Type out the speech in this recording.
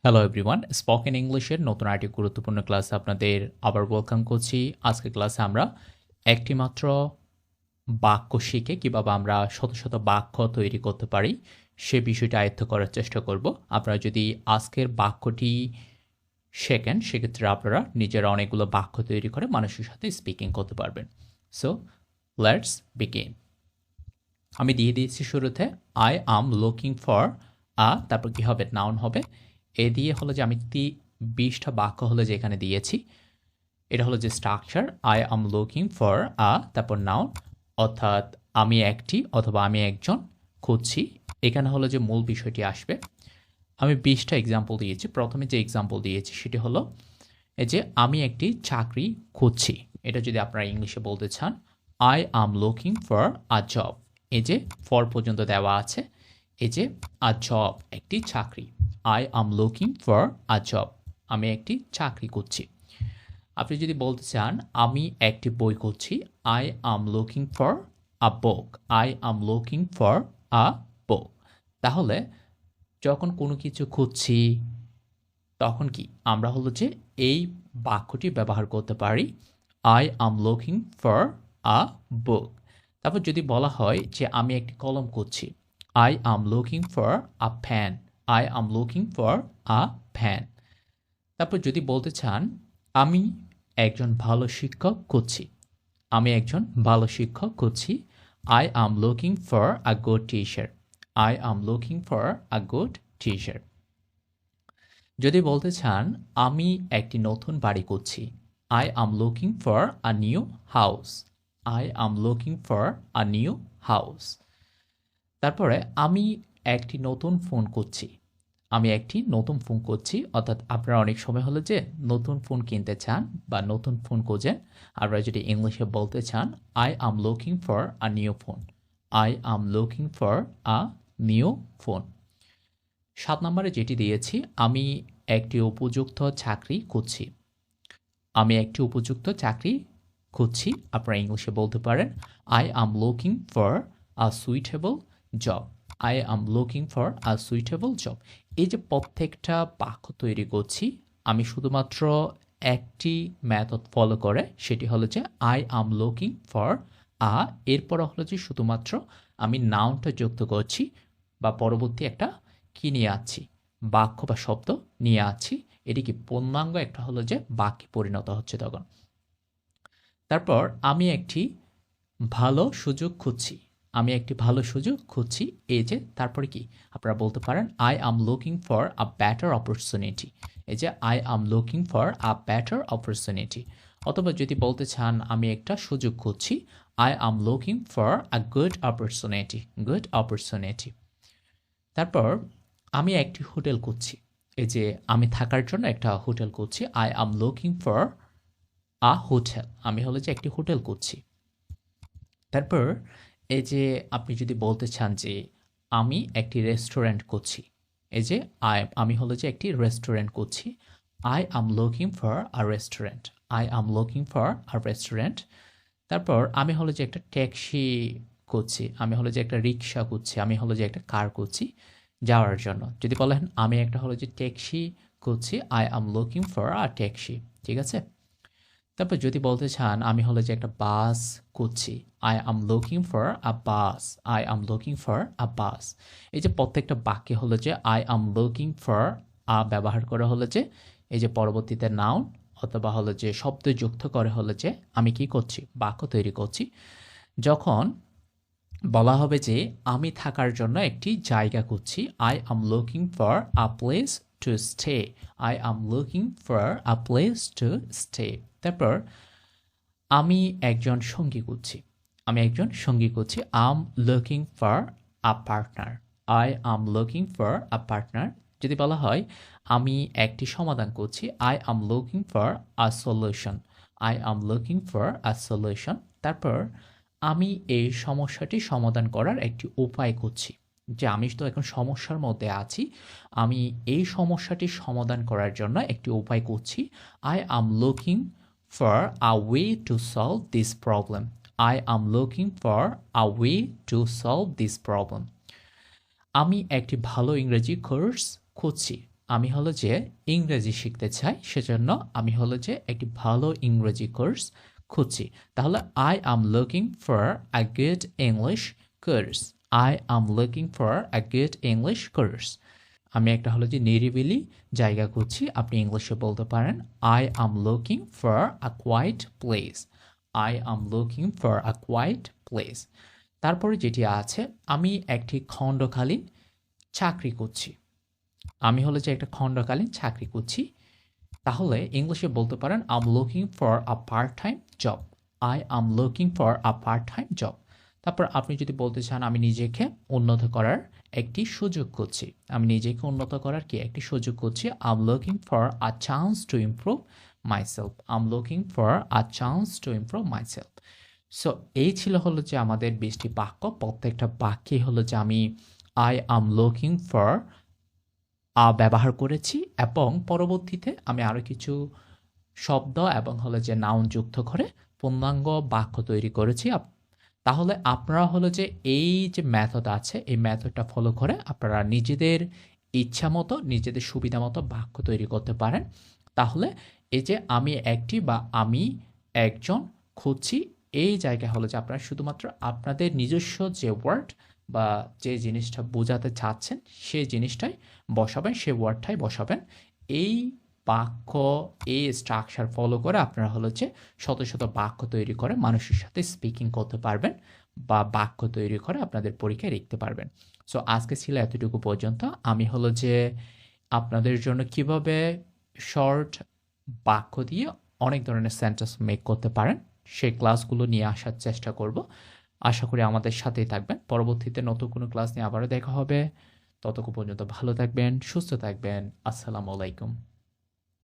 Hello everyone, spoken ইংলিশের নতুন আরেকটি গুরুত্বপূর্ণ ক্লাসে আপনাদের আবার ওয়েলকাম করছি। আজকের ক্লাসে আমরা একটি মাত্র বাক্য শিখে কীভাবে আমরা শত শত বাক্য তৈরি করতে পারি সে বিষয়টা আয়ত্ত করার চেষ্টা করব। আপনারা যদি আজকের বাক্যটি শেখেন সেক্ষেত্রে আপনারা নিজেরা অনেকগুলো বাক্য তৈরি করে মানুষের সাথে স্পিকিং করতে পারবেন। So let's begin. আমি দিয়ে দিয়েছি শুরুতে আই আম লুকিং ফর তারপর কি হবে, নাউন হবে। এ দিয়ে হলো যে আমি 20টা বাক্য হলো যে এখানে দিয়েছি। এটা হলো যে structure, I am looking for তারপর নাউন, অর্থাৎ আমি একটি অথবা আমি একজন খুঁজছি। এখানে হলো যে মূল বিষয়টি আসবে। আমি 20টা এক্সাম্পল দিয়েছি। প্রথমে যে এক্সাম্পল দিয়েছি সেটি হলো এই যে আমি একটি চাকরি খুঁজছি। এটা যদি আপনারা ইংলিশে বলতে চান, I am looking for a job. এই যে ফর পর্যন্ত দেওয়া আছে, এই যে আ জব একটি চাকরি, I am looking for a job, আমি একটি চাকরি খুঁজছি। আপনি যদি বলতে চান আমি একটি বই খুঁজছি, I am looking for a book, I am looking for a book. তাহলে যখন কোনো কিছু খুঁজছি তখন কি আমরা হলো যে এই বাক্যটি ব্যবহার করতে পারি, I am looking for a book. তারপর যদি বলা হয় যে আমি একটি কলম খুঁজছি, I am looking for a pen, I am looking for a pen. তারপর যদি বলতে চান আমি একজন ভালো শিক্ষক খুঁজছি, আমি একজন ভালো শিক্ষক খুঁজছি, I am looking for a good teacher, I am looking for a good teacher. যদি বলতে চান আমি একটি নতুন বাড়ি খুঁজছি, I am looking for a new house, I am looking for a new house. তারপরে আমি একটি নতুন ফোন খুঁজছি, আমি একটি নতুন ফোন খুঁজছি, অর্থাৎ আপনারা অনেক সময় হলো যে নতুন ফোন কিনতে চান বা নতুন ফোন খোঁজেন। আপনারা যদি ইংলিশে বলতে চান I am looking for a new phone, I am looking for a new phone. 7 নম্বরে যেটি দিয়েছি, আমি একটি উপযুক্ত চাকরি খুঁজছি, আমি একটি উপযুক্ত চাকরি খুঁজছি। আপনারা ইংলিশে বলতে পারেন I am looking for a suitable job, I am looking for a suitable job. এই যে প্রত্যেকটা বাক্য তৈরি করছি আমি শুধুমাত্র একটি মেথড ফলো করে, সেটি হলো যে আই আম লুকিং ফর এরপর হলো যে শুধুমাত্র আমি নাউনটা যুক্ত করছি বা পরবর্তী একটা কি নিয়ে আছি, বাক্য বা শব্দ নিয়ে আছি। এটি কি পূর্ণাঙ্গ একটা হলো যে বাক্যে পরিণত হচ্ছে তখন। তারপর আমি একটি ভালো সুযোগ খুঁজছি, আমি একটি ভালো সুযোগ খুঁজছি। এই যে তারপরে কি আপনারা বলতে পারেন I am looking for a better opportunity, এই যে I am looking for a better opportunity. অথবা যদি বলতে চান আমি একটা সুযোগ খুঁজছি, I am looking for a good opportunity, good opportunity. তারপর আমি একটি হোটেল খুঁজছি, এই যে আমি থাকার জন্য একটা হোটেল খুঁজছি, I am looking for a hotel, আমি হলো যে একটি হোটেল খুঁজছি। তারপর এই যে আপনি যদি বলতে চান যে আমি একটি রেস্টুরেন্ট খুঁজছি, এই যে আমি হলো যে একটি রেস্টুরেন্ট খুঁজছি, I am looking for a restaurant, I am looking for a restaurant. তারপর আমি হলো যে একটা ট্যাক্সি খুঁজছি, আমি হলো যে একটা রিক্সা খুঁজছি, আমি হলো যে একটা কার খুঁজছি যাওয়ার জন্য। যদি বলেন আমি একটা হলো যে ট্যাক্সি খুঁজছি, I am looking for a taxi. ঠিক আছে। তারপর যদি বলতে চান আমি হলো যে একটা বাস খুঁজছি, I am looking for a bus, I am looking for a bus. এই যে প্রত্যেকটা বাক্যে হলো যে আই আম লুকিং ফর ব্যবহার করা হলো যে এই যে পরবর্তীতে নাউন অথবা হলো যে শব্দ যুক্ত করে হলো যে আমি কি করছি, বাক্য তৈরি করছি। যখন বলা হবে যে আমি থাকার জন্য একটি জায়গা খুঁজছি, I am looking for a place to stay, I am looking for a place to stay. তারপর আমি একজন সঙ্গী খুঁজছি, আমি একজন সঙ্গী খুঁজছি, am looking for a partner, I am looking for a partner. যদি বলা হয় আমি একটি সমাধান করছি, I am looking for a solution, I am looking for a solution. তারপর আমি এই সমস্যাটি সমাধান করার একটি উপায় খুঁজছি, যে আমি তো এখন সমস্যার মধ্যে আছি, আমি এই সমস্যাটি সমাধান করার জন্য একটি উপায় খুঁজছি, I am looking for a way to solve this problem. I am looking for a way to solve this problem. আমি একটি ভালো ইংরেজি কোর্স খুঁজছি, আমি হলো যে ইংরেজি শিখতে চাই, সেজন্য আমি হলো যে একটি ভালো ইংরেজি কোর্স খুঁজছি। তাহলে I am looking for a good English course. I am looking for a good English course. আমি একটা হলো যে নিরিবিলি জায়গা খুঁজছি, আপনি ইংলিশে বলতে পারেন I am looking for a quiet place. I am looking for a quiet place. তারপরে যেটি আছে, আমি একটি খণ্ডকালীন চাকরি করছি। আমি হলো যে একটা খণ্ডকালীন চাকরি করছি, তাহলে ইংলিশে বলতে পারেন I am looking for a part time job. I am looking for a part time job. তারপর আপনি যদি বলতে চান আমি নিজেকে উন্নত করার একটি সুযোগ করছি, আমি নিজেকে উন্নত করার কি একটি সুযোগ করছি, I am looking for a chance to improve myself. I am looking for a chance to improve myself. So এই ছিল হলো যে আমাদের 20টি বাক্য। প্রত্যেকটা বাক্যে হলো যে আমি আই এম লুকিং ফর ব্যবহার করেছি এবং পরবর্তীতে আমি আরও কিছু শব্দ এবং হলো যে নাউন যুক্ত করে পূর্ণাঙ্গ বাক্য তৈরি করেছি। তাহলে আপনারা হলো যে এই যে মেথড আছে, এই মেথডটা ফলো করে আপনারা নিজেদের ইচ্ছা মতো, নিজেদের সুবিধা মতো বাক্য তৈরি করতে পারেন। তাহলে এই যে আমি একটি বা আমি একজন খুঁজছি, এই জায়গায় হলো যে আপনারা শুধুমাত্র আপনাদের নিজস্ব যে ওয়ার্ড বা যে জিনিসটা বোঝাতে চাচ্ছেন সেই জিনিসটাই বসাবেন, সেই ওয়ার্ডটাই বসাবেন। এই বাক্য, এই স্ট্রাকচার ফলো করে আপনারা হলো যে শত শত বাক্য তৈরি করে মানুষের সাথে স্পিকিং করতে পারবেন বা বাক্য তৈরি করে আপনাদের পরীক্ষায় লিখতে পারবেন। সো আজকে ছিল এতটুকু পর্যন্ত। আমি হলো যে আপনাদের জন্য কিভাবে শর্ট বাক্য দিয়ে অনেক ধরনের সেন্টেন্স মেক করতে পারেন সেই ক্লাসগুলো নিয়ে আসার চেষ্টা করব। আশা করি আমাদের সাথেই থাকবেন। পরবর্তীতে নতুন কোনো ক্লাস নিয়ে আবারও দেখা হবে। ততক্ষণ পর্যন্ত ভালো থাকবেন, সুস্থ থাকবেন। আসসালামু আলাইকুম।